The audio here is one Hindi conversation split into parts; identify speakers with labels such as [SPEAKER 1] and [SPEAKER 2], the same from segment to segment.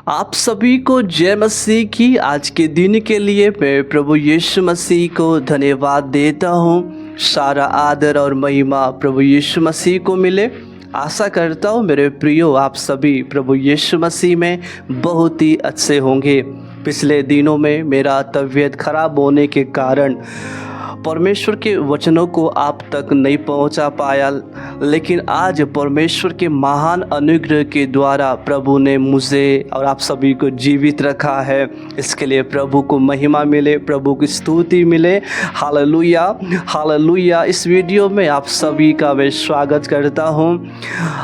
[SPEAKER 1] आप सभी को जय मसीह की। आज के दिन के लिए मैं प्रभु यीशु मसीह को धन्यवाद देता हूँ। सारा आदर और महिमा प्रभु यीशु मसीह को मिले। आशा करता हूँ मेरे प्रियो आप सभी प्रभु यीशु मसीह में बहुत ही अच्छे होंगे। पिछले दिनों में मेरा तबीयत खराब होने के कारण परमेश्वर के वचनों को आप तक नहीं पहुंचा पाया, लेकिन आज परमेश्वर के महान अनुग्रह के द्वारा प्रभु ने मुझे और आप सभी को जीवित रखा है। इसके लिए प्रभु को महिमा मिले, प्रभु की स्तुति मिले। Hallelujah hallelujah. इस वीडियो में आप सभी का मैं स्वागत करता हूं।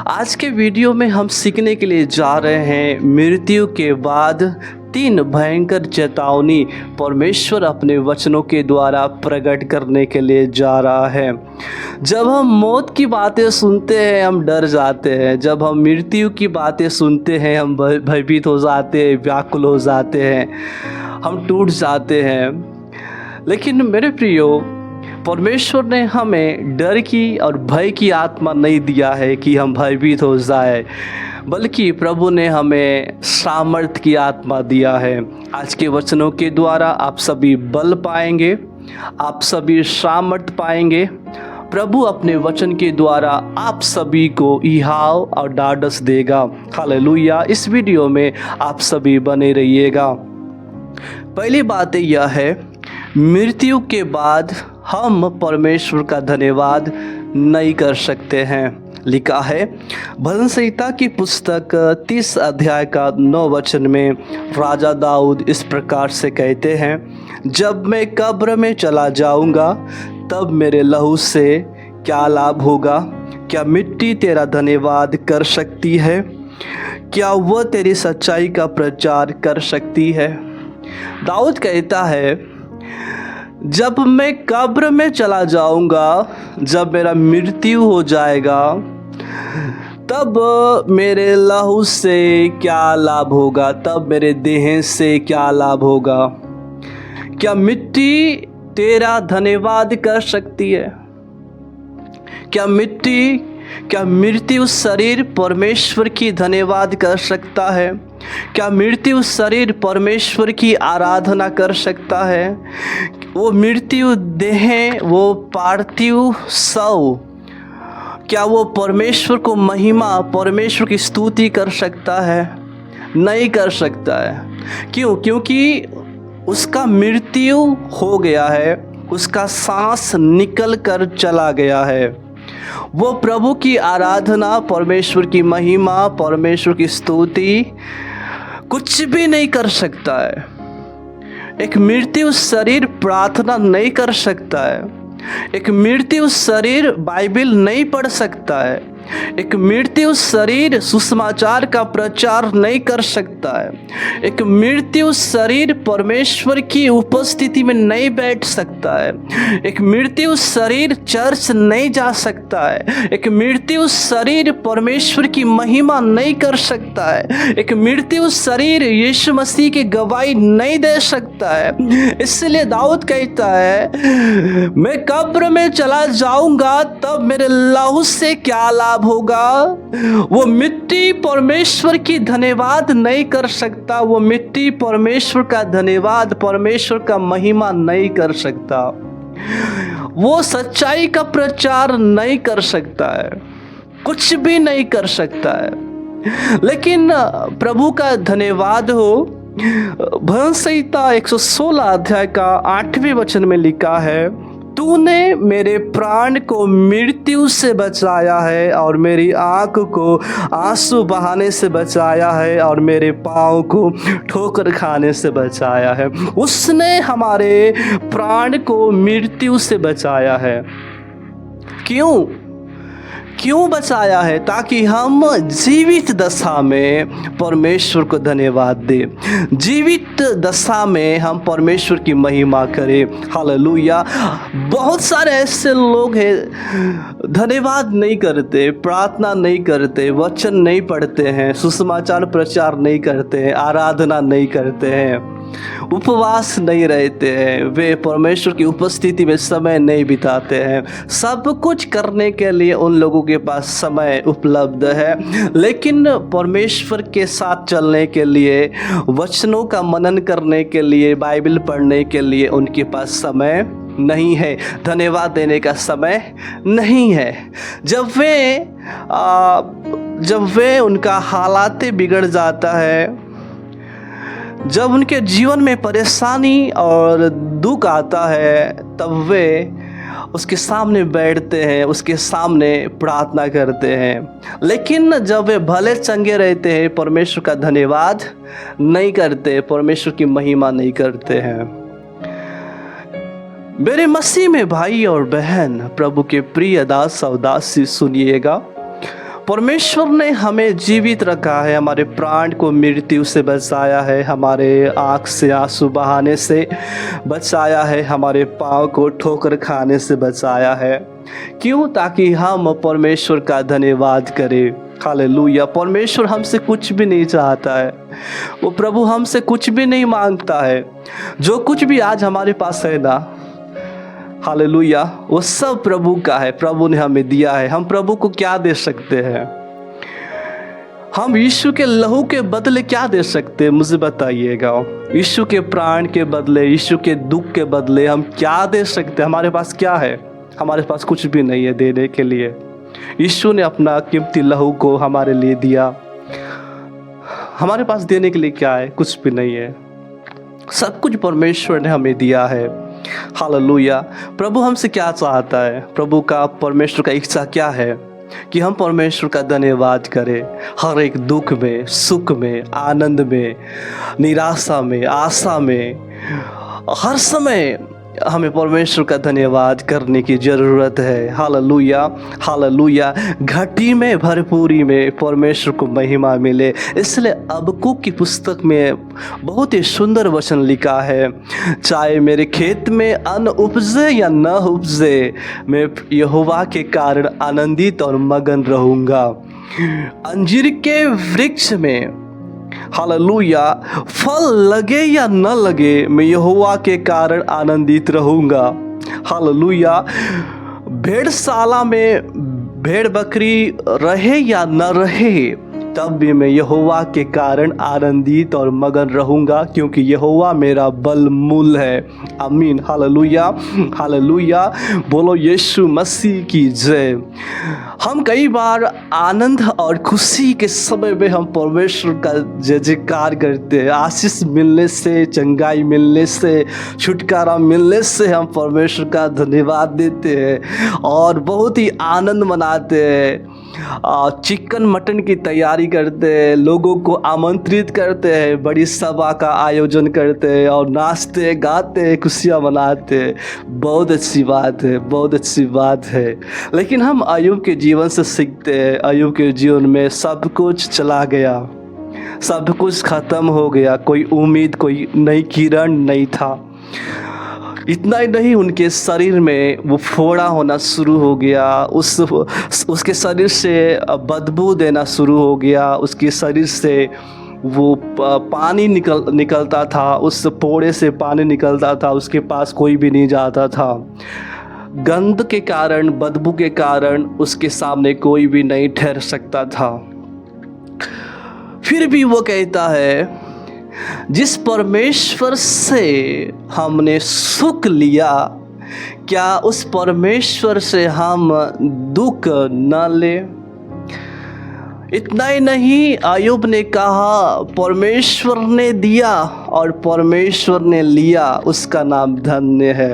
[SPEAKER 1] आज के वीडियो में हम सीखने के लिए जा रहे हैं मृत्यु के बाद 3 भयंकर चेतावनी परमेश्वर अपने वचनों के द्वारा प्रकट करने के लिए जा रहा है। जब हम मौत की बातें सुनते हैं हम डर जाते हैं। जब हम मृत्यु की बातें सुनते हैं हम भयभीत हो जाते हैं, व्याकुल हो जाते हैं, हम टूट जाते हैं। लेकिन मेरे प्रियो, परमेश्वर ने हमें डर की और भय की आत्मा नहीं दिया है कि हम भयभीत हो जाए, बल्कि प्रभु ने हमें सामर्थ की आत्मा दिया है। आज के वचनों के द्वारा आप सभी बल पाएंगे, आप सभी सामर्थ पाएंगे। प्रभु अपने वचन के द्वारा आप सभी को इहाव और ढाढ़स देगा। हालेलुया। इस वीडियो में आप सभी बने रहिएगा। पहली बात यह है, मृत्यु के बाद हम परमेश्वर का धन्यवाद नहीं कर सकते हैं। लिखा है भजन संहिता की पुस्तक 30 अध्याय का 9 वचन में राजा दाऊद इस प्रकार से कहते हैं, जब मैं कब्र में चला जाऊंगा तब मेरे लहू से क्या लाभ होगा? क्या मिट्टी तेरा धन्यवाद कर सकती है? क्या वह तेरी सच्चाई का प्रचार कर सकती है? दाऊद कहता है, जब मैं कब्र में चला जाऊंगा, जब मेरा मृत्यु हो जाएगा, तब मेरे लहू से क्या लाभ होगा? तब मेरे देह से क्या लाभ होगा? क्या मिट्टी तेरा धन्यवाद कर सकती है? क्या मृत्यु शरीर परमेश्वर की धन्यवाद कर सकता है? क्या मृत्यु शरीर परमेश्वर की आराधना कर सकता है? वो मृत्यु देह, वो पार्थिव शव, क्या वो परमेश्वर को महिमा, परमेश्वर की स्तुति कर सकता है? नहीं कर सकता है। क्यों? क्योंकि उसका मृत्यु हो गया है, उसका सांस निकल कर चला गया है। वो प्रभु की आराधना, परमेश्वर की महिमा, परमेश्वर की स्तुति कुछ भी नहीं कर सकता है। एक मृत्यु शरीर प्रार्थना नहीं कर सकता है। एक मृत्यु शरीर बाइबल नहीं पढ़ सकता है। एक मृत्यु शरीर सुसमाचार का प्रचार नहीं कर सकता है। एक मृत्यु शरीर परमेश्वर की उपस्थिति में नहीं बैठ सकता है। एक मृत्यु शरीर चर्च नहीं जा सकता है। एक मृत्यु शरीर परमेश्वर की महिमा नहीं कर सकता है। एक मृत्यु शरीर यीशु मसीह की गवाही नहीं दे सकता है। इसलिए दाऊद कहता है, मैं कब्र में चला जाऊंगा तब मेरे लहू से क्या लाभ होगा? वो मिट्टी परमेश्वर की धन्यवाद नहीं कर सकता। वो मिट्टी परमेश्वर का धन्यवाद, परमेश्वर का महिमा नहीं कर सकता। वो सच्चाई का प्रचार नहीं कर सकता है, कुछ भी नहीं कर सकता है। लेकिन प्रभु का धन्यवाद हो। भजन संहिता 116 अध्याय का 8वें वचन में लिखा है, तूने मेरे प्राण को मृत्यु से बचाया है और मेरी आँख को आंसू बहाने से बचाया है और मेरे पाँव को ठोकर खाने से बचाया है। उसने हमारे प्राण को मृत्यु से बचाया है। क्यों बचाया है? ताकि हम जीवित दशा में परमेश्वर को धन्यवाद दें, जीवित दशा में हम परमेश्वर की महिमा करें। हालेलुया। बहुत सारे ऐसे लोग हैं धन्यवाद नहीं करते, प्रार्थना नहीं करते, वचन नहीं पढ़ते हैं, सुसमाचार प्रचार नहीं करते हैं, आराधना नहीं करते हैं। उपवास नहीं रहते हैं, वे परमेश्वर की उपस्थिति में समय नहीं बिताते हैं। सब कुछ करने के लिए उन लोगों के पास समय उपलब्ध है, लेकिन परमेश्वर के साथ चलने के लिए, वचनों का मनन करने के लिए, बाइबल पढ़ने के लिए उनके पास समय नहीं है, धन्यवाद देने का समय नहीं है। जब वे उनका हालात बिगड़ जाता है, जब उनके जीवन में परेशानी और दुख आता है, तब वे उसके सामने बैठते हैं, उसके सामने प्रार्थना करते हैं। लेकिन जब वे भले चंगे रहते हैं, परमेश्वर का धन्यवाद नहीं करते, परमेश्वर की महिमा नहीं करते हैं। मेरे मसीह में भाई और बहन, प्रभु के प्रिय दास और दासी, सुनिएगा, परमेश्वर ने हमें जीवित रखा है, हमारे प्राण को मृत्यु से बचाया है, हमारे आँख से आंसू बहाने से बचाया है, हमारे पाँव को ठोकर खाने से बचाया है। क्यों? ताकि हम परमेश्वर का धन्यवाद करें। हालेलुया। परमेश्वर हमसे कुछ भी नहीं चाहता है, वो प्रभु हमसे कुछ भी नहीं मांगता है। जो कुछ भी आज हमारे पास है ना, हालेलुया, वो सब प्रभु का है, प्रभु ने हमें दिया है। हम प्रभु को क्या दे सकते हैं? हम यीशु के लहू के बदले क्या दे सकते हैं? मुझे बताइएगा। यीशु के प्राण के बदले, यीशु के दुख के बदले हम क्या दे सकते हैं? हमारे पास क्या है? हमारे पास कुछ भी नहीं है देने के लिए। यीशु ने अपना कीमती लहू को हमारे लिए दिया। हमारे पास देने के लिए क्या है? कुछ भी नहीं है। सब कुछ परमेश्वर ने हमें दिया है। हालेलुया। प्रभु हमसे क्या चाहता है? प्रभु का, परमेश्वर का इच्छा क्या है? कि हम परमेश्वर का धन्यवाद करें, हर एक दुख में, सुख में, आनंद में, निराशा में, आशा में, हर समय हमें परमेश्वर का धन्यवाद करने की ज़रूरत है। Hallelujah, hallelujah. घटी में, भरपूरी में परमेश्वर को महिमा मिले। इसलिए हबक्कूक की पुस्तक में बहुत ही सुंदर वचन लिखा है, चाहे मेरे खेत में अन्न उपजे या न उपजे, मैं यहोवा के कारण आनंदित और मगन रहूँगा। अंजीर के वृक्ष में, हालेलुया, फल लगे या न लगे, मैं यहोवा के कारण आनंदित रहूँगा। हालेलुया। भेड़शाला में भेड़ बकरी रहे या न रहे, तब भी मैं यहोवा के कारण आनंदित और मगन रहूँगा, क्योंकि यहोवा मेरा बल मूल है। आमीन। Hallelujah, hallelujah. बोलो यीशु मसीह की जय। हम कई बार आनंद और खुशी के समय में हम परमेश्वर का जय जयकार करते हैं। आशीष मिलने से, चंगाई मिलने से, छुटकारा मिलने से हम परमेश्वर का धन्यवाद देते हैं और बहुत ही आनंद मनाते हैं। चिकन मटन की तैयारी करते हैं, लोगों को आमंत्रित करते हैं, बड़ी सभा का आयोजन करते हैं और नाचते गाते खुशियाँ मनाते हैं। बहुत अच्छी बात है, बहुत अच्छी बात है। लेकिन हम अय्यूब के जीवन से सीखते हैं। अय्यूब के जीवन में सब कुछ चला गया, सब कुछ खत्म हो गया, कोई उम्मीद, कोई नई किरण नहीं था। इतना ही नहीं, उनके शरीर में वो फोड़ा होना शुरू हो गया, उसके शरीर से बदबू देना शुरू हो गया, उसके शरीर से वो पानी निकलता था, उस फोड़े से पानी निकलता था, उसके पास कोई भी नहीं जाता था। गंध के कारण, बदबू के कारण उसके सामने कोई भी नहीं ठहर सकता था। फिर भी वो कहता है, जिस परमेश्वर से हमने सुख लिया, क्या उस परमेश्वर से हम दुख न ले? इतना ही नहीं, अय्यूब ने कहा, परमेश्वर ने दिया और परमेश्वर ने लिया, उसका नाम धन्य है।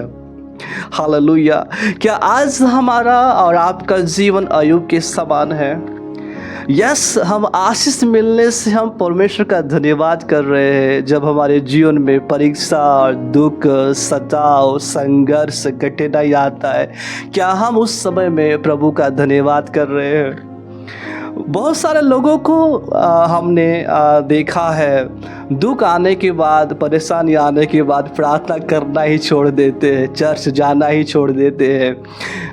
[SPEAKER 1] हालेलुया। क्या आज हमारा और आपका जीवन अय्यूब के समान है? यस, हम आशीष मिलने से हम परमेश्वर का धन्यवाद कर रहे हैं। जब हमारे जीवन में परीक्षा और दुख, सताव, संघर्ष, कठिनाई आता है, क्या हम उस समय में प्रभु का धन्यवाद कर रहे हैं? बहुत सारे लोगों को हमने देखा है, दुख आने के बाद, परेशानी आने के बाद प्रार्थना करना ही छोड़ देते हैं, चर्च जाना ही छोड़ देते हैं,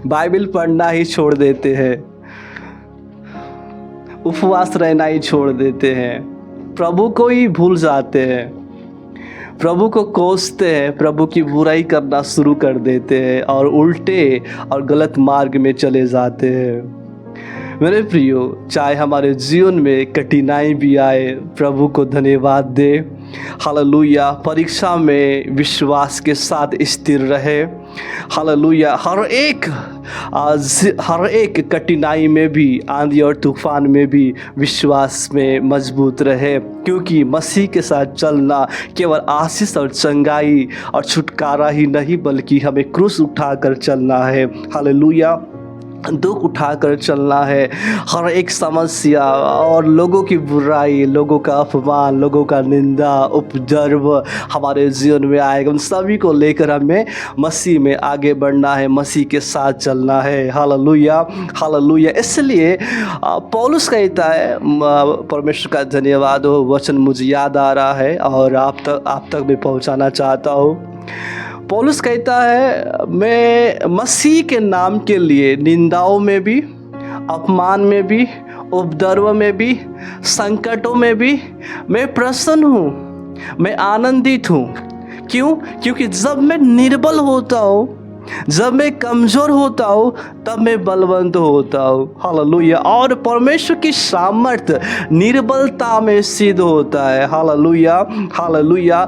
[SPEAKER 1] बाइबल पढ़ना ही छोड़ देते हैं, उपवास रहना ही छोड़ देते हैं, प्रभु को ही भूल जाते हैं। प्रभु को कोसते हैं, प्रभु की बुराई करना शुरू कर देते हैं और उल्टे और गलत मार्ग में चले जाते हैं। मेरे प्रियो, चाहे हमारे जीवन में कठिनाई भी आए, प्रभु को धन्यवाद दे। हालेलुया। परीक्षा में विश्वास के साथ स्थिर रहे। हालेलुया। हर एक कठिनाई में भी, आंधी और तूफान में भी विश्वास में मजबूत रहे, क्योंकि मसीह के साथ चलना केवल आशीष और चंगाई और छुटकारा ही नहीं, बल्कि हमें क्रूस उठाकर चलना है। हालेलुया। दुख उठाकर चलना है। हर एक समस्या और लोगों की बुराई, लोगों का अपमान, लोगों का निंदा, उपद्रव हमारे जीवन में आएगा, उन सभी को लेकर हमें मसीह में आगे बढ़ना है, मसीह के साथ चलना है। Hallelujah, hallelujah. इसलिए पौलुस कहता है, परमेश्वर का धन्यवाद हो, वचन मुझे याद आ रहा है और आप तक मैं पहुंचाना चाहता हूँ। पौलुस कहता है, मैं मसीह के नाम के लिए निंदाओं में भी, अपमान में भी, उपद्रव में भी, संकटों में भी मैं प्रसन्न हूँ, मैं आनंदित हूँ। क्यों? क्योंकि जब मैं निर्बल होता हूँ, जब मैं कमज़ोर होता हूँ, तब मैं बलवंत होता हूँ। हालेलुया। और परमेश्वर की सामर्थ निर्बलता में सिद्ध होता है। Hallelujah, hallelujah.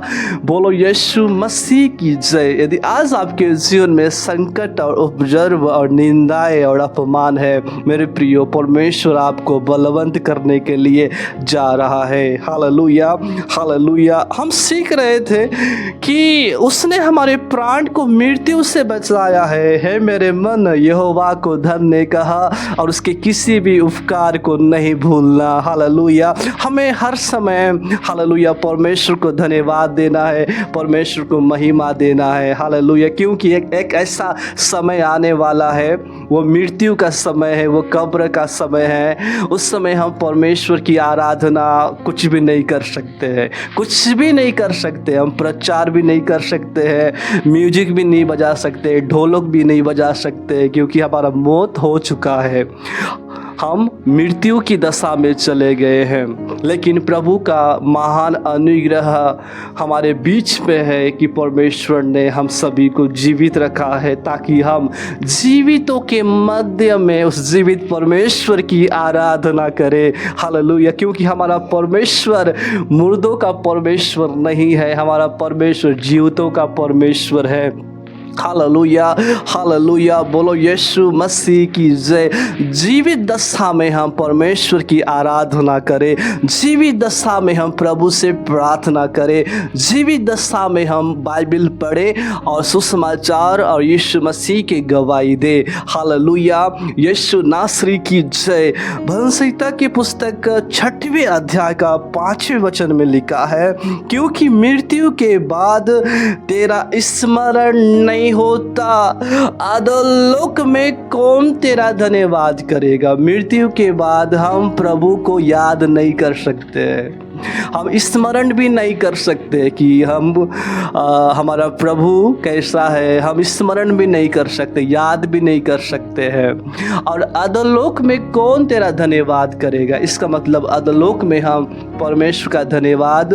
[SPEAKER 1] बोलो यीशु मसीह की जय। यदि आज आपके जीवन में संकट और उपद्रव और निंदाएं और अपमान है, मेरे प्रियो, परमेश्वर आपको बलवंत करने के लिए जा रहा है। Hallelujah, hallelujah. हम सीख रहे थे कि उसने हमारे प्राण को मृत्यु से बचाया है मेरे मन, यहोवा को धन ने कहा, और उसके किसी भी उपकार को नहीं भूलना। हालेलुया। हमें हर समय, हालेलुया, परमेश्वर को धन्यवाद देना है, परमेश्वर को महिमा देना है। हालेलुया। क्योंकि एक ऐसा समय आने वाला है, वो मृत्यु का समय है, वो कब्र का समय है। उस समय हम परमेश्वर की आराधना कुछ भी नहीं कर सकते हैं, कुछ भी नहीं कर सकते। हम प्रचार भी नहीं कर सकते हैं, म्यूजिक भी नहीं बजा सकते, ढोलक भी नहीं बजा सकते, क्योंकि हमारा मौत हो चुका है। हम मृत्यु की दशा में चले गए हैं। लेकिन प्रभु का महान अनुग्रह हमारे बीच में है कि परमेश्वर ने हम सभी को जीवित रखा है, ताकि हम जीवितों के मध्य में उस जीवित परमेश्वर की आराधना करें। हालेलुया। क्योंकि हमारा परमेश्वर मुर्दों का परमेश्वर नहीं है, हमारा परमेश्वर जीवितों का परमेश्वर है। Hallelujah, hallelujah. बोलो यीशु मसीह की जय। जीवित दशा में हम परमेश्वर की आराधना करें, जीवित दशा में हम प्रभु से प्रार्थना करें, जीवित दशा में हम बाइबल पढ़ें और सुसमाचार और यीशु मसीह की गवाही दे। हालेलुया। यीशु नासरी की जय। भजन संहिता की पुस्तक 6वें अध्याय का 5वें वचन में लिखा है, क्योंकि मृत्यु के बाद तेरा स्मरण नहीं होता, अधोलोक में कौन तेरा धन्यवाद करेगा। मृत्यु के बाद हम प्रभु को याद नहीं कर सकते, हम स्मरण भी नहीं कर सकते कि हमारा प्रभु कैसा है। हम स्मरण भी नहीं कर सकते, याद भी नहीं कर सकते हैं। और अधोलोक में कौन तेरा धन्यवाद करेगा, इसका मतलब अधोलोक में हम परमेश्वर का धन्यवाद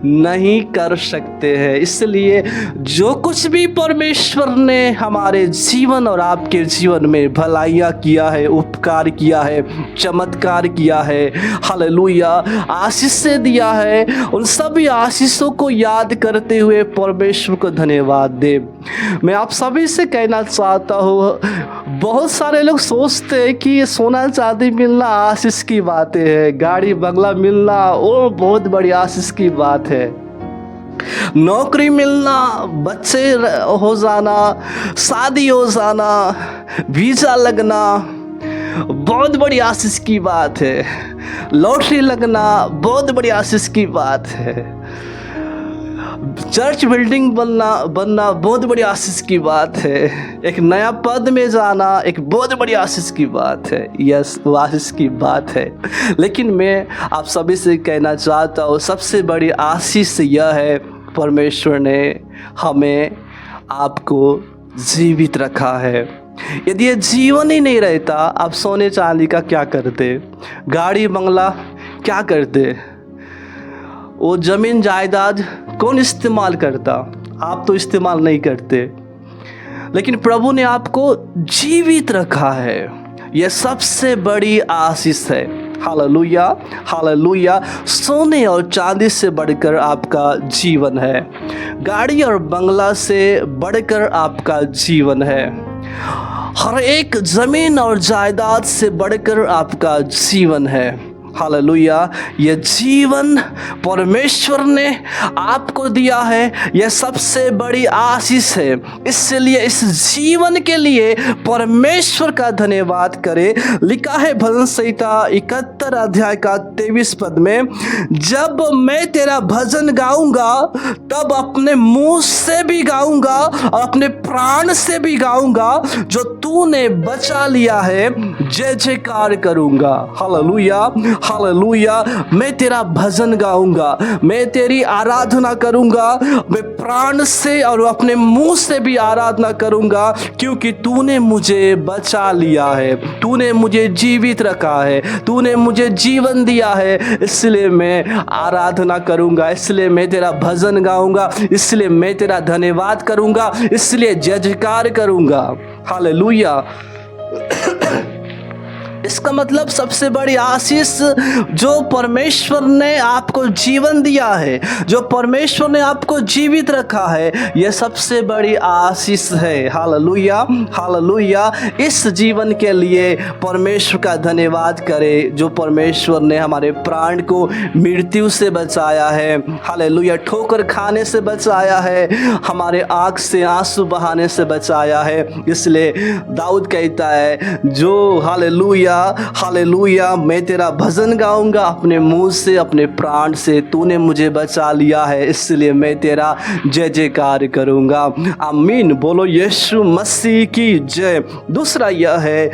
[SPEAKER 1] नहीं कर सकते हैं। इसलिए जो कुछ भी परमेश्वर ने हमारे जीवन और आपके जीवन में भलाइयाँ किया है, उपकार किया है, चमत्कार किया है, हालेलुया, आशीष से दिया है, उन सभी आशीषों को याद करते हुए परमेश्वर को धन्यवाद दे। मैं आप सभी से कहना चाहता हूँ, बहुत सारे लोग सोचते हैं कि सोना चांदी मिलना आशीष की बातें है, गाड़ी बंगला मिलना वो बहुत बड़ी आशीष की बात है, नौकरी मिलना, बच्चे हो जाना, शादी हो जाना, वीज़ा लगना बहुत बड़ी आशीष की बात है, लॉटरी लगना बहुत बड़ी आशीष की बात है, चर्च बिल्डिंग बनना बहुत बड़ी आशीष की बात है, एक नया पद में जाना एक बहुत बड़ी आशीष की बात है। यस, वो आशीष की बात है। लेकिन मैं आप सभी से कहना चाहता हूँ, सबसे बड़ी आशीष यह है, परमेश्वर ने हमें आपको जीवित रखा है। यदि ये जीवन ही नहीं रहता, आप सोने चांदी का क्या करते, गाड़ी बंगला क्या करते, वो ज़मीन जायदाद कौन इस्तेमाल करता? आप तो इस्तेमाल नहीं करते, लेकिन प्रभु ने आपको जीवित रखा है। यह सबसे बड़ी आशीष है। Hallelujah, hallelujah. सोने और चांदी से बढ़कर आपका जीवन है। गाड़ी और बंगला से बढ़कर आपका जीवन है। हर एक जमीन और जायदाद से बढ़कर आपका जीवन है। हालेलुया। यह जीवन परमेश्वर ने आपको दिया है, यह सबसे बड़ी आशीष है। इसलिए इस जीवन के लिए परमेश्वर का धन्यवाद करें। लिखा है भजन संहिता 71 अध्याय का 23 पद में, जब मैं तेरा भजन गाऊंगा तब अपने मुंह से भी गाऊंगा और अपने प्राण से भी गाऊंगा। जो तूने बचा लिया है जय जयकार करूंगा। Hallelujah, hallelujah. मैं तेरा भजन गाऊंगा, मैं तेरी आराधना करूंगा, मैं प्राण से और अपने मुंह से भी आराधना करूंगा, क्योंकि तूने मुझे बचा लिया है, तूने मुझे जीवित रखा है, तूने मुझे जीवन दिया है। इसलिए मैं आराधना करूंगा, इसलिए मैं तेरा भजन गाऊंगा, इसलिए मैं तेरा धन्यवाद करूंगा, इसलिए जय जयकार करूंगा। हालेलुया। इसका मतलब सबसे बड़ी आशीष जो परमेश्वर ने आपको जीवन दिया है, जो परमेश्वर ने आपको जीवित रखा है, यह सबसे बड़ी आशीष है। Hallelujah, hallelujah. इस जीवन के लिए परमेश्वर का धन्यवाद करें, जो परमेश्वर ने हमारे प्राण को मृत्यु से बचाया है। हालेलुया। ठोकर खाने से बचाया है, हमारे आँख से आंसू बहाने से बचाया है। इसलिए दाऊद कहता है, जो हालेलुया, हालेलुया, मैं तेरा भजन गाऊंगा अपने मुंह से, अपने प्राण से। तूने मुझे बचा लिया है, इसलिए मैं तेरा जय जयकार करूंगा। आमीन। बोलो यीशु मसीह की जय। दूसरा यह है,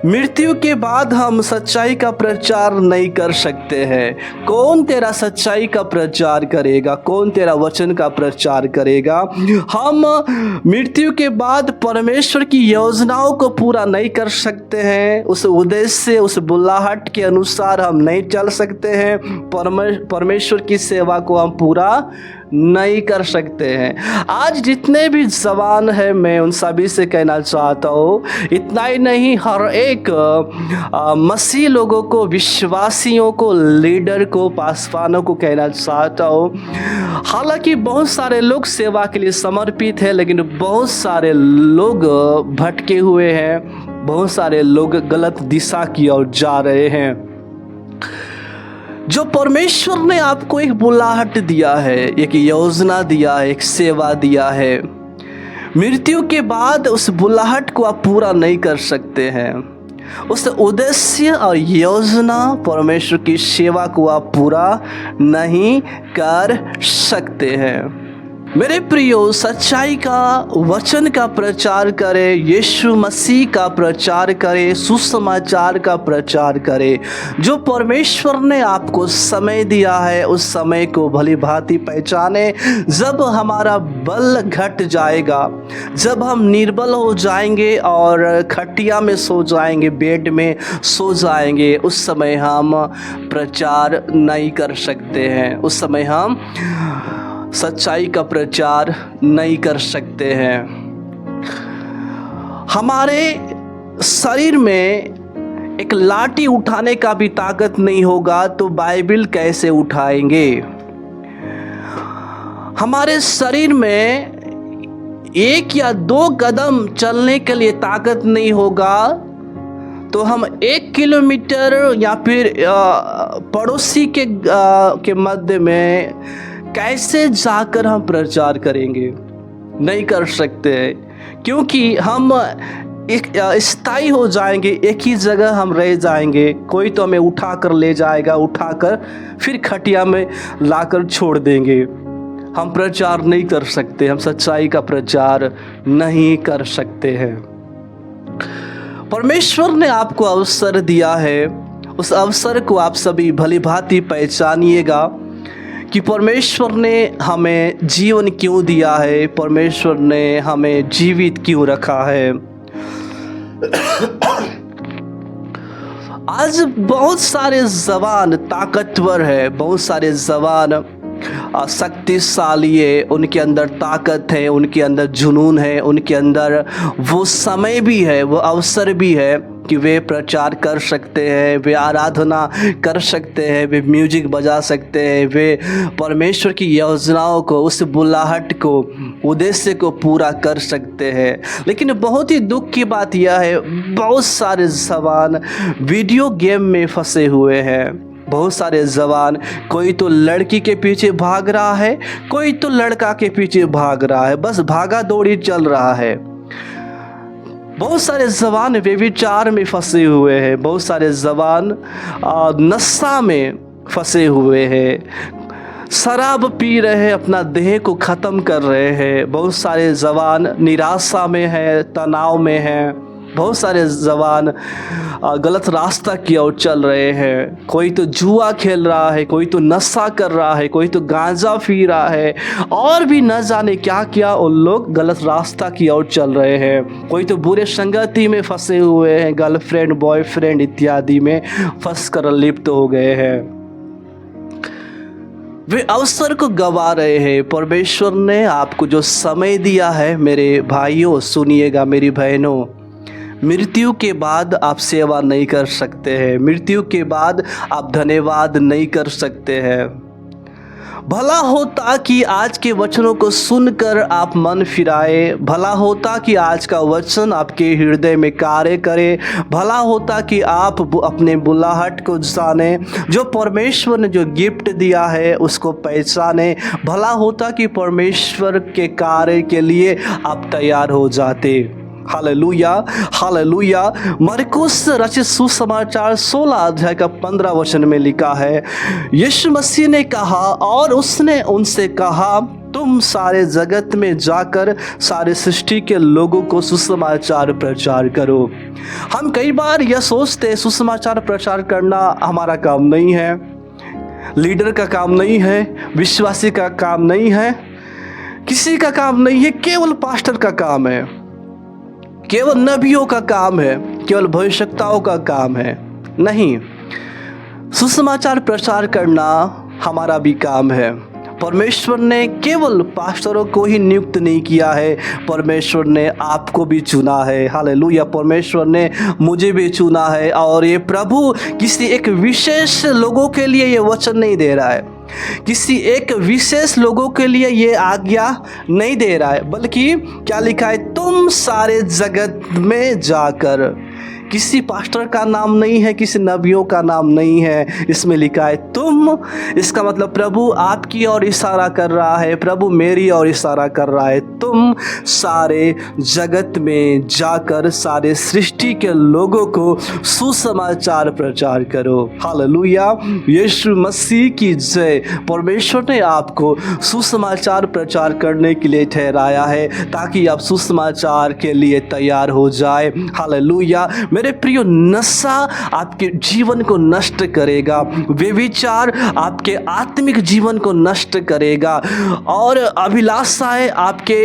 [SPEAKER 1] मृत्यु के बाद हम सच्चाई का प्रचार नहीं कर सकते हैं। कौन तेरा सच्चाई का प्रचार करेगा? कौन तेरा वचन का प्रचार करेगा? हम मृत्यु के बाद परमेश्वर की योजनाओं को पूरा नहीं कर सकते हैं। उस उद्देश्य से, उस बुलाहट के अनुसार हम नहीं चल सकते हैं। परमेश्वर की सेवा को हम पूरा नहीं कर सकते हैं। आज जितने भी जवान हैं, मैं उन सभी से कहना चाहता हूँ, इतना ही नहीं, हर एक मसीह लोगों को, विश्वासियों को, लीडर को, पासवानों को कहना चाहता हूँ। हालांकि बहुत सारे लोग सेवा के लिए समर्पित हैं, लेकिन बहुत सारे लोग भटके हुए हैं, बहुत सारे लोग गलत दिशा की ओर जा रहे हैं। जो परमेश्वर ने आपको एक बुलाहट दिया है, एक योजना दिया है, एक सेवा दिया है, मृत्यु के बाद उस बुलाहट को आप पूरा नहीं कर सकते हैं। उस उद्देश्य और योजना, परमेश्वर की सेवा को आप पूरा नहीं कर सकते हैं। मेरे प्रियो, सच्चाई का वचन का प्रचार करें, यीशु मसीह का प्रचार करें, सुसमाचार का प्रचार करें। जो परमेश्वर ने आपको समय दिया है, उस समय को भली भांति पहचाने। जब हमारा बल घट जाएगा, जब हम निर्बल हो जाएंगे और खटिया में सो जाएंगे, बेड में सो जाएंगे, उस समय हम प्रचार नहीं कर सकते हैं। उस समय हम सच्चाई का प्रचार नहीं कर सकते हैं। हमारे शरीर में एक लाठी उठाने का भी ताकत नहीं होगा तो बाइबल कैसे उठाएंगे? हमारे शरीर में एक या दो कदम चलने के लिए ताकत नहीं होगा तो हम 1 किलोमीटर या फिर पड़ोसी के मध्य में कैसे जाकर हम प्रचार करेंगे? नहीं कर सकते, क्योंकि हम एक स्थायी हो जाएंगे, एक ही जगह हम रह जाएंगे। कोई तो हमें उठा कर ले जाएगा, उठाकर फिर खटिया में लाकर छोड़ देंगे। हम प्रचार नहीं कर सकते, हम सच्चाई का प्रचार नहीं कर सकते हैं। परमेश्वर ने आपको अवसर दिया है, उस अवसर को आप सभी भली भांति पहचानिएगा कि परमेश्वर ने हमें जीवन क्यों दिया है, परमेश्वर ने हमें जीवित क्यों रखा है। आज बहुत सारे जवान ताकतवर है, बहुत सारे जवान शक्तिशाली है, उनके अंदर ताकत है, उनके अंदर जुनून है, उनके अंदर वो समय भी है, वो अवसर भी है कि वे प्रचार कर सकते हैं, वे आराधना कर सकते हैं, वे म्यूजिक बजा सकते हैं, वे परमेश्वर की योजनाओं को, उस बुलाहट को, उद्देश्य को पूरा कर सकते हैं। लेकिन बहुत ही दुख की बात यह है, बहुत सारे जवान वीडियो गेम में फंसे हुए हैं। बहुत सारे जवान, कोई तो लड़की के पीछे भाग रहा है, कोई तो लड़का के पीछे भाग रहा है, बस भागा दौड़ी चल रहा है। बहुत सारे जवान व्यभिचार में फंसे हुए हैं, बहुत सारे जवान नशा में फंसे हुए हैं, शराब पी रहे हैं, अपना देह को ख़त्म कर रहे हैं। बहुत सारे जवान निराशा में हैं, तनाव में हैं। बहुत सारे जवान गलत रास्ता की ओर चल रहे हैं। कोई तो जुआ खेल रहा है, कोई तो नशा कर रहा है, कोई तो गांजा पी रहा है, और भी न जाने क्या क्या उन लोग गलत रास्ता की ओर चल रहे हैं। कोई तो बुरे संगति में फंसे हुए हैं, गर्लफ्रेंड बॉयफ्रेंड इत्यादि में फंस कर लिप्त हो गए हैं। वे अवसर को गवा रहे हैं। परमेश्वर ने आपको जो समय दिया है, मेरे भाइयों सुनिएगा, मेरी बहनों, मृत्यु के बाद आप सेवा नहीं कर सकते हैं, मृत्यु के बाद आप धन्यवाद नहीं कर सकते हैं। भला होता कि आज के वचनों को सुनकर आप मन फिराए, भला होता कि आज का वचन आपके हृदय में कार्य करे, भला होता कि आप अपने बुलाहट को जाने, जो परमेश्वर ने जो गिफ्ट दिया है उसको पहचाने। भला होता कि परमेश्वर के कार्य के लिए आप तैयार हो जाते। Hallelujah, hallelujah. मरकुस रचित सुसमाचार 16 अध्याय का 15 वचन में लिखा है, यीशु मसीह ने कहा और उसने उनसे कहा, तुम सारे जगत में जाकर सारे सृष्टि के लोगों को सुसमाचार प्रचार करो। हम कई बार यह सोचते हैं सुसमाचार प्रचार करना हमारा काम नहीं है, लीडर का काम नहीं है, विश्वासी का काम नहीं है, किसी का काम नहीं है, केवल पास्टर का काम है, केवल नबियों का काम है, केवल भविष्यवक्ताओं का काम है। नहीं, सुसमाचार प्रचार करना हमारा भी काम है। परमेश्वर ने केवल पास्टरों को ही नियुक्त नहीं किया है, परमेश्वर ने आपको भी चुना है। हालेलुया, परमेश्वर ने मुझे भी चुना है। और ये प्रभु किसी एक विशेष लोगों के लिए ये वचन नहीं दे रहा है, किसी एक विशेष लोगों के लिए ये आज्ञा नहीं दे रहा है, बल्कि क्या लिखा है, तुम सारे जगत में जाकर। किसी पास्टर का नाम नहीं है, किसी नबियों का नाम नहीं है, इसमें लिखा है तुम। इसका मतलब प्रभु आपकी ओर इशारा कर रहा है, प्रभु मेरी ओर इशारा कर रहा है। तुम सारे जगत में जाकर सारे सृष्टि के लोगों को सुसमाचार प्रचार करो। हालेलुया, यीशु मसीह की जय। परमेश्वर ने आपको सुसमाचार प्रचार करने के लिए ठहराया है, ताकि आप सुसमाचार के लिए तैयार हो जाए। हालेलुया। मेरे प्रियो, नशा आपके जीवन को नष्ट करेगा, व्यभिचार आपके आत्मिक जीवन को नष्ट करेगा, और अभिलाषाएं आपके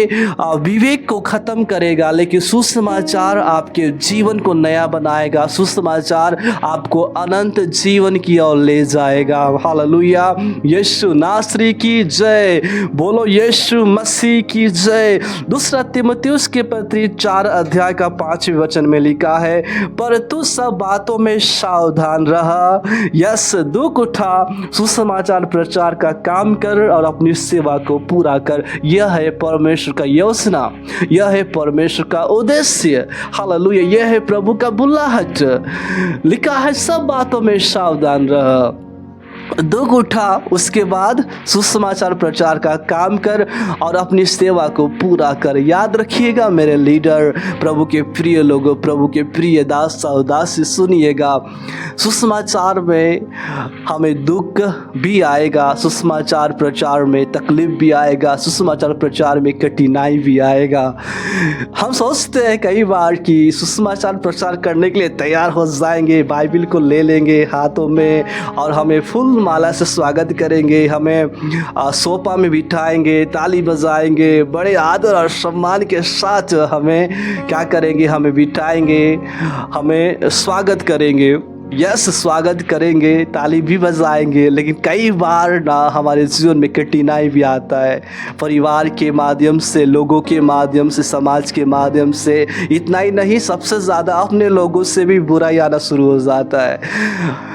[SPEAKER 1] विवेक को खत्म करेगा। लेकिन सुसमाचार आपके जीवन को नया बनाएगा, सुसमाचार आपको अनंत जीवन की ओर ले जाएगा। हालेलुया, यीशु नासरी की जय। बोलो यीशु मसीह की जय। दूसरा तीमुथियुस के पत्री 4 अध्याय का 5वें वचन में लिखा है, पर तू सब बातों में सावधान रहा, यस दुख उठा, सुसमाचार प्रचार का काम कर और अपनी सेवा को पूरा कर। यह है परमेश्वर का योजना, यह है परमेश्वर का उद्देश्य। हालेलुया, यह है प्रभु का बुलाहट। लिखा है सब बातों में सावधान रहा, दुख उठा, उसके बाद सुसमाचार प्रचार का काम कर और अपनी सेवा को पूरा कर। याद रखिएगा मेरे लीडर, प्रभु के प्रिय लोगों, प्रभु के प्रिय दास और दासी, सुनिएगा, सुसमाचार में हमें दुख भी आएगा, सुसमाचार प्रचार में तकलीफ भी आएगा, सुसमाचार प्रचार में कठिनाई भी आएगा। हम सोचते हैं कई बार कि सुसमाचार प्रचार करने के लिए तैयार हो जाएंगे, बाइबिल को ले लेंगे हाथों में और हमें फूल माला से स्वागत करेंगे, हमें सोफा में बिठाएंगे, ताली बजाएंगे, बड़े आदर और सम्मान के साथ हमें क्या करेंगे, हमें बिठाएंगे, हमें स्वागत करेंगे। यस, स्वागत करेंगे, ताली भी बजाएंगे, लेकिन कई बार ना हमारे जीवन में कठिनाई भी आता है। परिवार के माध्यम से, लोगों के माध्यम से, समाज के माध्यम से, इतना ही नहीं, सबसे ज़्यादा अपने लोगों से भी बुराई आना शुरू हो जाता है।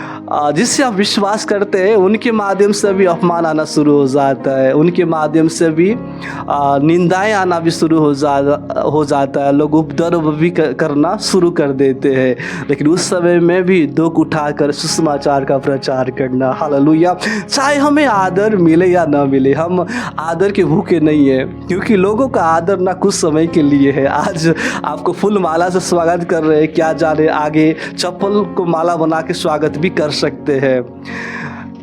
[SPEAKER 1] जिससे आप विश्वास करते हैं उनके माध्यम से भी अपमान आना शुरू हो जाता है, उनके माध्यम से भी निंदाएं आना भी शुरू हो जाता है। लोग उपद्रव भी करना शुरू कर देते हैं। लेकिन उस समय में भी दुख उठाकर सुसमाचार का प्रचार करना, हालेलुया। चाहे हमें आदर मिले या ना मिले, हम आदर के भूखे नहीं है, क्योंकि लोगों का आदर ना कुछ समय के लिए है। आज आपको फूल माला से स्वागत कर रहे हैं, क्या जाने आगे चप्पल को माला बना के स्वागत भी कर सकते हैं।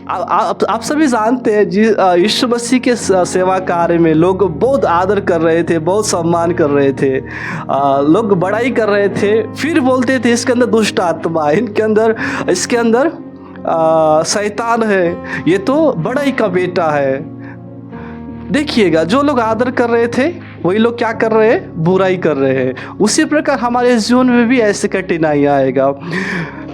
[SPEAKER 1] आप सभी जानते हैं जी, यीशु मसीह के सेवा कार्य में लोग बहुत आदर कर रहे थे, बहुत सम्मान कर रहे थे, लोग बड़ाई कर रहे थे, फिर बोलते थे इसके अंदर दुष्ट आत्मा है, इसके अंदर शैतान है, ये तो बड़ाई का बेटा है। देखिएगा, जो लोग आदर कर रहे थे वही लोग क्या कर रहे हैं, बुराई कर रहे हैं। उसी प्रकार हमारे जीवन में भी ऐसे कठिनाई आएगा।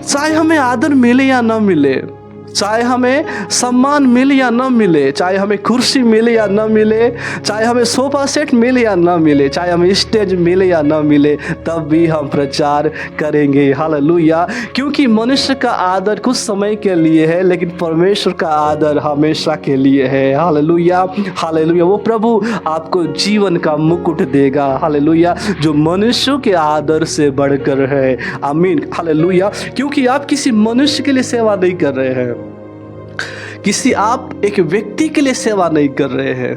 [SPEAKER 1] चाहे हमें आदर मिले या न मिले, चाहे हमें सम्मान मिले या न मिले, चाहे हमें कुर्सी मिले या न मिले, चाहे हमें सोफा सेट मिले या न मिले, चाहे हमें स्टेज मिले या न मिले, तब भी हम प्रचार करेंगे, हालेलुया। क्योंकि मनुष्य का आदर कुछ समय के लिए है, लेकिन परमेश्वर का आदर हमेशा के लिए है, हालेलुया, हालेलुया। वो प्रभु आपको जीवन का मुकुट देगा, हालेलुया, जो मनुष्यों के आदर से बढ़कर है, आमीन, हालेलुया। क्योंकि आप किसी मनुष्य के लिए सेवा नहीं कर रहे हैं, आप एक व्यक्ति के लिए सेवा नहीं कर रहे हैं,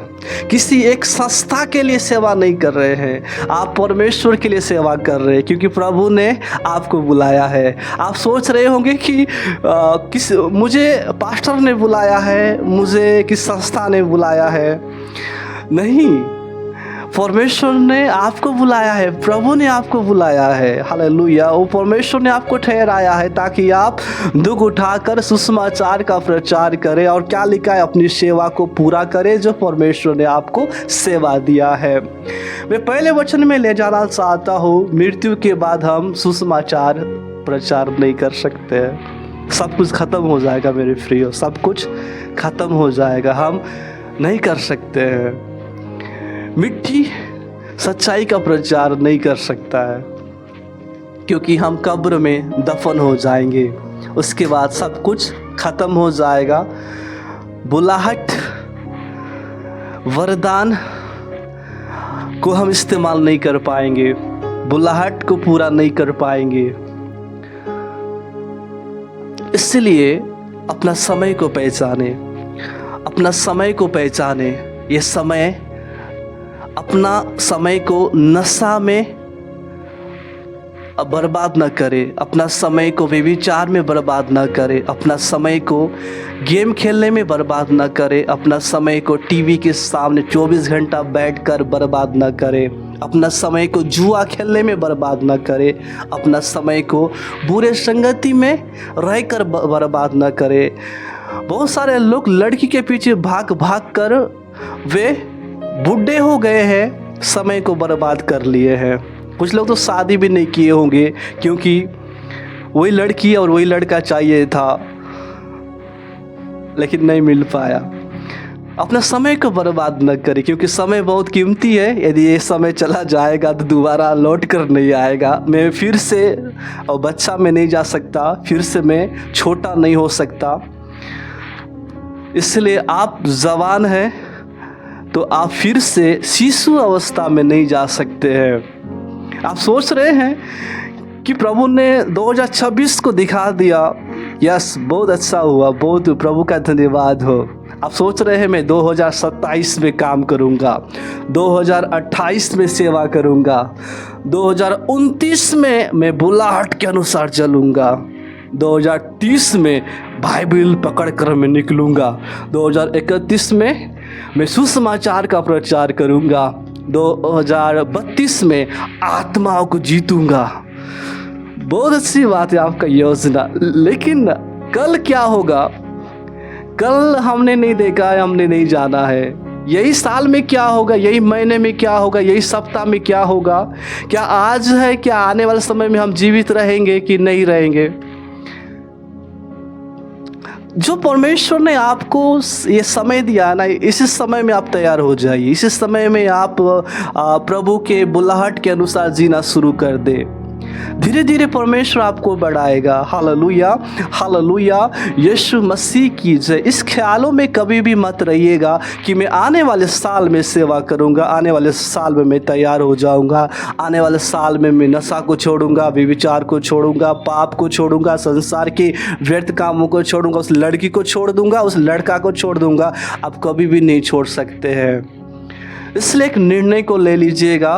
[SPEAKER 1] किसी एक संस्था के लिए सेवा नहीं कर रहे हैं, आप परमेश्वर के लिए सेवा कर रहे हैं, क्योंकि प्रभु ने आपको बुलाया है। आप सोच रहे होंगे कि मुझे पास्टर ने बुलाया है, मुझे किस संस्था ने बुलाया है। नहीं, परमेश्वर ने आपको बुलाया है, प्रभु ने आपको बुलाया है, हालेलुया। वो परमेश्वर ने आपको ठहराया है ताकि आप दुख उठाकर सुसमाचार का प्रचार करें, और क्या लिखा है, अपनी सेवा को पूरा करें जो परमेश्वर ने आपको सेवा दिया है। मैं पहले वचन में ले जाना चाहता हूँ, मृत्यु के बाद हम सुसमाचार प्रचार नहीं कर सकते हैं। सब कुछ खत्म हो जाएगा मेरे प्रियो, सब कुछ खत्म हो जाएगा, हम नहीं कर सकते हैं। मिट्टी सच्चाई का प्रचार नहीं कर सकता है, क्योंकि हम कब्र में दफन हो जाएंगे, उसके बाद सब कुछ खत्म हो जाएगा। बुलाहट, वरदान को हम इस्तेमाल नहीं कर पाएंगे, बुलाहट को पूरा नहीं कर पाएंगे। इसलिए अपना समय को पहचाने, अपना समय को पहचाने। ये समय, अपना समय को नशा में बर्बाद न करे, अपना समय को व्यभिचार में बर्बाद न करे, अपना समय को गेम खेलने में बर्बाद न करे, अपना समय को टीवी के सामने 24 घंटा बैठकर बर्बाद न करे, अपना समय को जुआ खेलने में बर्बाद न करे, अपना समय को बुरे संगति में रहकर बर्बाद न करे। बहुत सारे लोग लड़की के पीछे भाग भाग कर वे बूढ़े हो गए हैं, समय को बर्बाद कर लिए हैं। कुछ लोग तो शादी भी नहीं किए होंगे, क्योंकि वही लड़की और वही लड़का चाहिए था, लेकिन नहीं मिल पाया। अपना समय को बर्बाद न करें, क्योंकि समय बहुत कीमती है। यदि ये समय चला जाएगा तो दोबारा लौट कर नहीं आएगा। मैं फिर से और बच्चा में नहीं जा सकता, फिर से मैं छोटा नहीं हो सकता। इसलिए आप जवान हैं तो आप फिर से शिशु अवस्था में नहीं जा सकते हैं। आप सोच रहे हैं कि प्रभु ने 2026 को दिखा दिया, यस, बहुत अच्छा हुआ, बहुत प्रभु का धन्यवाद हो। आप सोच रहे हैं मैं 2027 में काम करूंगा, 2028 में सेवा करूंगा, 2029 में मैं बुलाहट के अनुसार चलूंगा, 2030 में बाइबल पकड़ कर मैं निकलूंगा, 2031 में मैं सुसमाचार का प्रचार करूंगा, 2032 में आत्माओं को जीतूंगा। बहुत अच्छी बात है आपका योजना, लेकिन कल क्या होगा, कल हमने नहीं देखा है, हमने नहीं जाना है। यही साल में क्या होगा, यही महीने में क्या होगा, यही सप्ताह में क्या होगा, क्या आज है, क्या आने वाले समय में हम जीवित रहेंगे कि नहीं रहेंगे। जो परमेश्वर ने आपको ये समय दिया ना, इसी समय में आप तैयार हो जाइए। इसी समय में आप प्रभु के बुलाहट के अनुसार जीना शुरू कर दे। धीरे धीरे परमेश्वर आपको बढ़ाएगा। हालेलुया, हालेलुया, यीशु मसीह की जय। इस ख्यालों में कभी भी मत रहिएगा कि मैं आने वाले साल में सेवा करूंगा, आने वाले साल में मैं तैयार हो जाऊंगा, आने वाले साल में मैं नशा को छोड़ूंगा, व्यभिचार को छोड़ूंगा, पाप को छोड़ूंगा, संसार के व्यर्थ कामों को छोड़ूंगा, उस लड़की को छोड़ दूंगा, उस लड़का को छोड़ दूंगा। आप कभी भी नहीं छोड़ सकते हैं। इसलिए एक निर्णय को ले लीजिएगा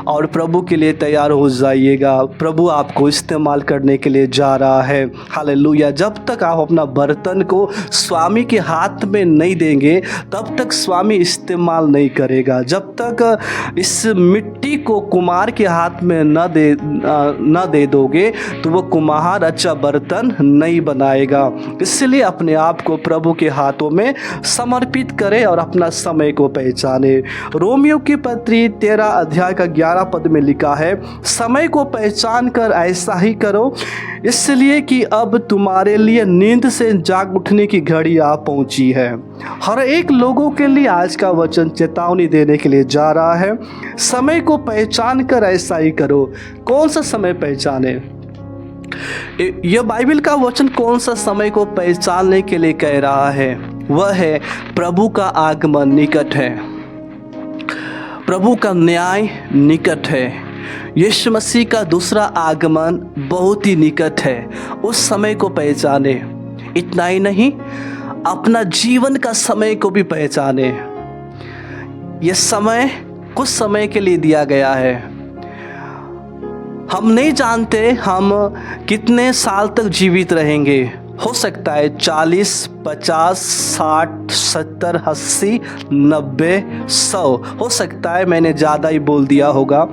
[SPEAKER 1] और प्रभु के लिए तैयार हो जाइएगा। प्रभु आपको इस्तेमाल करने के लिए जा रहा है। हालेलुया। जब तक आप अपना बर्तन को स्वामी के हाथ में नहीं देंगे तब तक स्वामी इस्तेमाल नहीं करेगा। जब तक इस मिट्टी को कुम्हार के हाथ में न दे दोगे तो वो कुम्हार अच्छा बर्तन नहीं बनाएगा। इसलिए अपने आप को प्रभु के हाथों में समर्पित करें और अपना समय को पहचाने। रोमियो की पत्री 13 अध्याय का 11 पद में लिखा है, समय को पहचान कर ऐसा ही करो, इसलिए कि अब तुम्हारे लिए नींद से जाग उठने की घड़ी आ पहुंची है। हर एक लोगों के लिए आज का वचन चेतावनी देने के लिए जा रहा है। समय को पहचान कर ऐसा ही करो। कौन सा समय पहचाने? यह बाइबल का वचन कौन सा समय को पहचानने के लिए कह रहा है? वह है प्रभु का आगमन निकट है, प्रभु का न्याय निकट है, यीशु मसीह का दूसरा आगमन बहुत ही निकट है। उस समय को पहचाने। इतना ही नहीं, अपना जीवन का समय को भी पहचाने। यह समय कुछ समय के लिए दिया गया है। हम नहीं जानते हम कितने साल तक जीवित रहेंगे। हो सकता है 40, 50, 60, 70, 80, 90, 100। हो सकता है मैंने ज़्यादा ही बोल दिया होगा,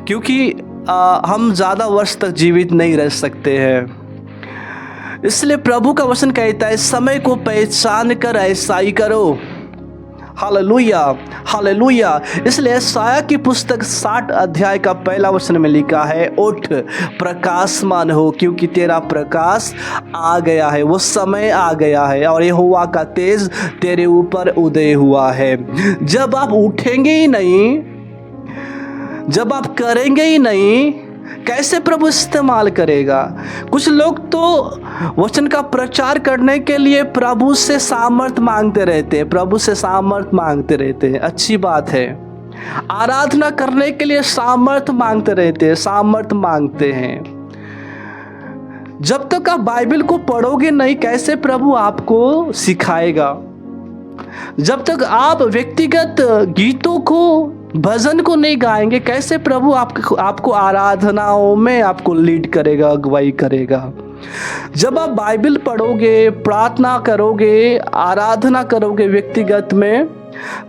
[SPEAKER 1] क्योंकि हम ज़्यादा वर्ष तक जीवित नहीं रह सकते हैं। इसलिए प्रभु का वचन कहता है, समय को पहचान कर ऐसा ही करो। Hallelujah, hallelujah. इसलिए यशायाह की पुस्तक 60 अध्याय का 1 वचन में लिखा है, उठ प्रकाशमान हो, क्योंकि तेरा प्रकाश आ गया है, वो समय आ गया है और यहोवा का तेज तेरे ऊपर उदय हुआ है। जब आप उठेंगे ही नहीं, जब आप करेंगे ही नहीं, कैसे प्रभु इस्तेमाल करेगा? कुछ लोग तो वचन का प्रचार करने के लिए प्रभु से सामर्थ मांगते रहते हैं, प्रभु से सामर्थ मांगते रहते हैं। अच्छी बात है। आराधना करने के लिए सामर्थ मांगते रहते हैं, सामर्थ मांगते हैं। जब तक आप बाइबल को पढ़ोगे नहीं, कैसे प्रभु आपको सिखाएगा? जब तक आप व्यक्तिगत गीतों को, भजन को नहीं गाएंगे, कैसे प्रभु आपको आराधनाओं में आपको लीड करेगा, अगुवाई करेगा? जब आप बाइबल पढ़ोगे, प्रार्थना करोगे, आराधना करोगे व्यक्तिगत में,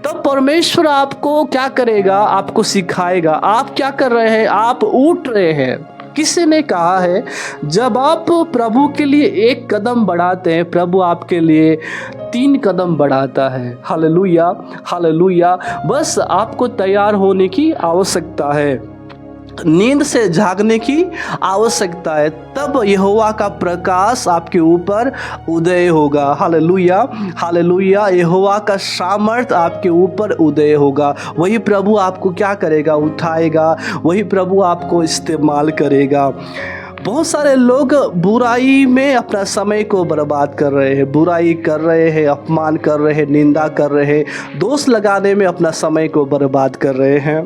[SPEAKER 1] तब परमेश्वर आपको क्या करेगा? आपको सिखाएगा। आप क्या कर रहे हैं? आप उठ रहे हैं। किसी ने कहा है, जब आप प्रभु के लिए एक कदम बढ़ाते हैं, प्रभु आपके लिए 3 कदम बढ़ाता है। Hallelujah, hallelujah. बस आपको तैयार होने की आवश्यकता है, नींद से जागने की आवश्यकता है, तब यहोवा का प्रकाश आपके ऊपर उदय होगा। Hallelujah, hallelujah. यहोवा का सामर्थ आपके ऊपर उदय होगा। वही प्रभु आपको क्या करेगा? उठाएगा। वही प्रभु आपको इस्तेमाल करेगा। बहुत सारे लोग बुराई में अपना समय को बर्बाद कर रहे हैं, बुराई कर रहे हैं, अपमान कर रहे हैं, निंदा कर रहे हैं, दोष लगाने में अपना समय को बर्बाद कर रहे हैं,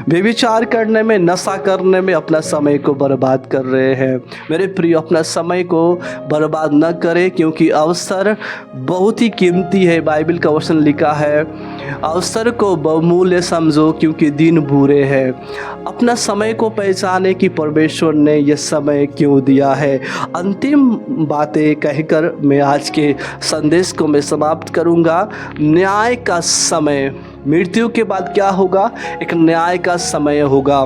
[SPEAKER 1] व्यभिचार करने में, नशा करने में अपना समय को बर्बाद कर रहे हैं। मेरे प्रिय, अपना समय को बर्बाद न करें, क्योंकि अवसर बहुत ही कीमती है। बाइबल का वचन लिखा है, अवसर को बहुमूल्य समझो, क्योंकि दिन बुरे हैं। अपना समय को पहचाने कि परमेश्वर ने यह समय क्यों दिया है। अंतिम बातें कहकर मैं आज के संदेश को मैं समाप्त करूंगा। न्याय का समय, मृत्यु के बाद क्या होगा? एक न्याय का समय होगा।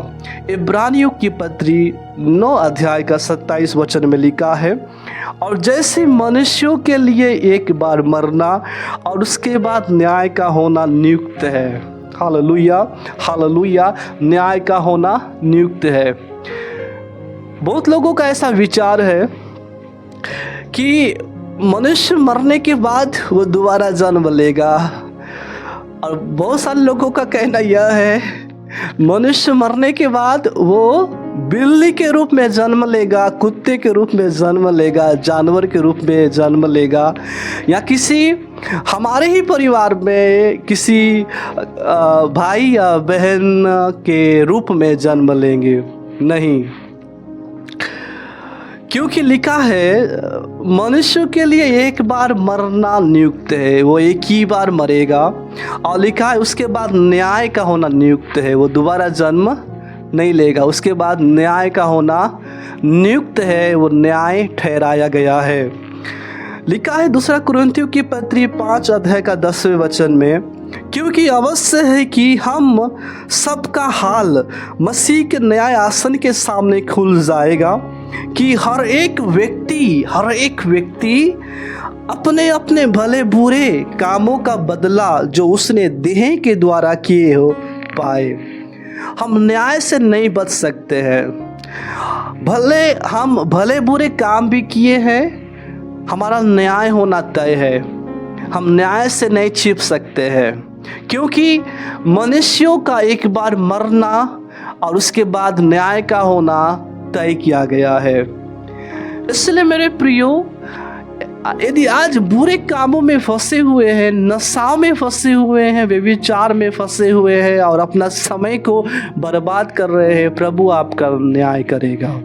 [SPEAKER 1] इब्रानियों की पत्री 9 अध्याय का 27 वचन में लिखा है, और जैसे मनुष्यों के लिए एक बार मरना और उसके बाद न्याय का होना नियुक्त है। Hallelujah, hallelujah. न्याय का होना नियुक्त है। बहुत लोगों का ऐसा विचार है कि मनुष्य मरने के बाद वो दोबारा जन्म लेगा। और बहुत सारे लोगों का कहना यह है मनुष्य मरने के बाद वो बिल्ली के रूप में जन्म लेगा, कुत्ते के रूप में जन्म लेगा, जानवर के रूप में जन्म लेगा, या किसी हमारे ही परिवार में किसी भाई या बहन के रूप में जन्म लेंगे। नहीं, क्योंकि लिखा है मनुष्य के लिए एक बार मरना नियुक्त है, वो एक ही बार मरेगा। और लिखा है उसके बाद न्याय का होना नियुक्त है, वो दोबारा जन्म नहीं लेगा। उसके बाद न्याय का होना नियुक्त है, वो न्याय ठहराया गया है। लिखा है दूसरा कुरिन्थियों की पत्री 5 अध्याय का 10वें वचन में, क्योंकि अवश्य है कि हम सबका हाल मसीह के न्याय आसन के सामने खुल जाएगा, कि हर एक व्यक्ति अपने अपने भले बुरे कामों का बदला जो उसने देह के द्वारा किए हो पाए। हम न्याय से नहीं बच सकते हैं। भले हम भले बुरे काम भी किए हैं, हमारा न्याय होना तय है। हम न्याय से नहीं छिप सकते हैं, क्योंकि मनुष्यों का एक बार मरना और उसके बाद न्याय का होना तय किया गया है। इसलिए मेरे प्रियो, यदि आज बुरे कामों में फंसे हुए हैं, नशाओं में फंसे हुए हैं, व्यभिचार में फंसे हुए हैं और अपना समय को बर्बाद कर रहे हैं, प्रभु आपका न्याय करेगा।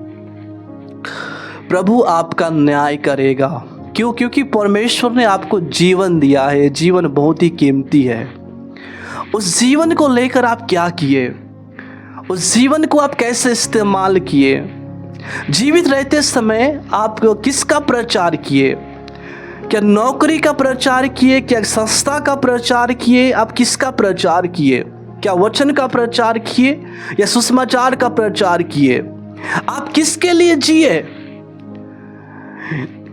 [SPEAKER 1] प्रभु आपका न्याय करेगा। क्यों? क्योंकि परमेश्वर ने आपको जीवन दिया है। जीवन बहुत ही कीमती है। उस जीवन को लेकर आप क्या किए? उस जीवन को आप कैसे इस्तेमाल किए? जीवित रहते समय आप किसका प्रचार किए? क्या नौकरी का प्रचार किए? क्या संस्था का प्रचार किए? आप किसका प्रचार किए? क्या वचन का प्रचार किए या सुसमाचार का प्रचार किए? आप किसके लिए जिए?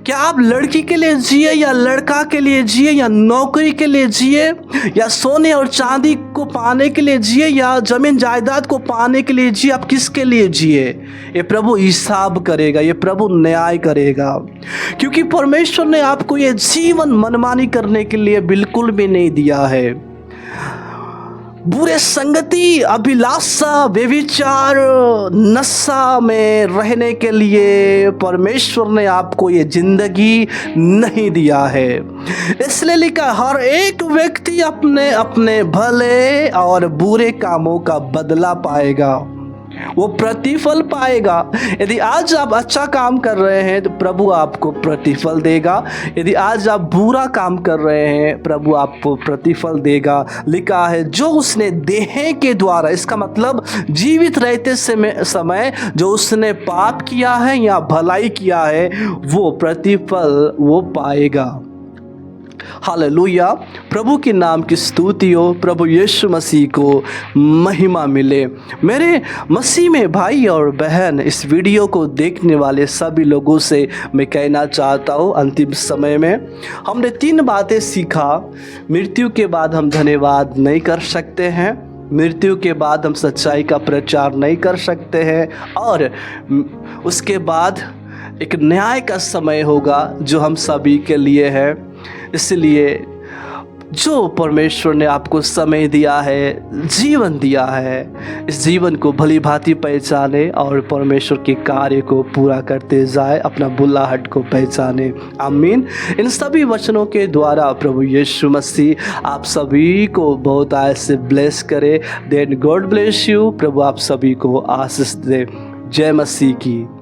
[SPEAKER 1] क्या आप लड़की के लिए जिए या लड़का के लिए जिए, या नौकरी के लिए जिए, या सोने और चांदी को पाने के लिए जिए, या जमीन जायदाद को पाने के लिए जिए? आप किसके लिए जिए? ये प्रभु हिसाब करेगा, ये प्रभु न्याय करेगा। क्योंकि परमेश्वर ने आपको ये जीवन मनमानी करने के लिए बिल्कुल भी नहीं दिया है। बुरे संगति, अभिलाषा, व्यभिचार, नशा में रहने के लिए परमेश्वर ने आपको ये जिंदगी नहीं दिया है। इसलिए लिखा, हर एक व्यक्ति अपने अपने भले और बुरे कामों का बदला पाएगा, वो प्रतिफल पाएगा। यदि आज आप अच्छा काम कर रहे हैं तो प्रभु आपको प्रतिफल देगा। यदि आज आप बुरा काम कर रहे हैं, प्रभु आपको प्रतिफल देगा। लिखा है जो उसने देह के द्वारा, इसका मतलब जीवित रहते समय जो उसने पाप किया है या भलाई किया है, वो प्रतिफल वो पाएगा। हालेलुया। प्रभु के नाम की स्तुति हो। प्रभु यीशु मसीह को महिमा मिले। मेरे मसीह में भाई और बहन, इस वीडियो को देखने वाले सभी लोगों से मैं कहना चाहता हूँ, अंतिम समय में हमने 3 बातें सीखा। मृत्यु के बाद हम धन्यवाद नहीं कर सकते हैं, मृत्यु के बाद हम सच्चाई का प्रचार नहीं कर सकते हैं, और उसके बाद एक न्याय का समय होगा जो हम सभी के लिए है। इसलिए जो परमेश्वर ने आपको समय दिया है, जीवन दिया है, इस जीवन को भली भांति पहचाने और परमेश्वर के कार्य को पूरा करते जाए, अपना बुलाहट को पहचाने। आमीन। इन सभी वचनों के द्वारा प्रभु यीशु मसीह आप सभी को बहुत आशीष से ब्लेस करे। Then God bless you. प्रभु आप सभी को आशीष दे। जय मसीह की।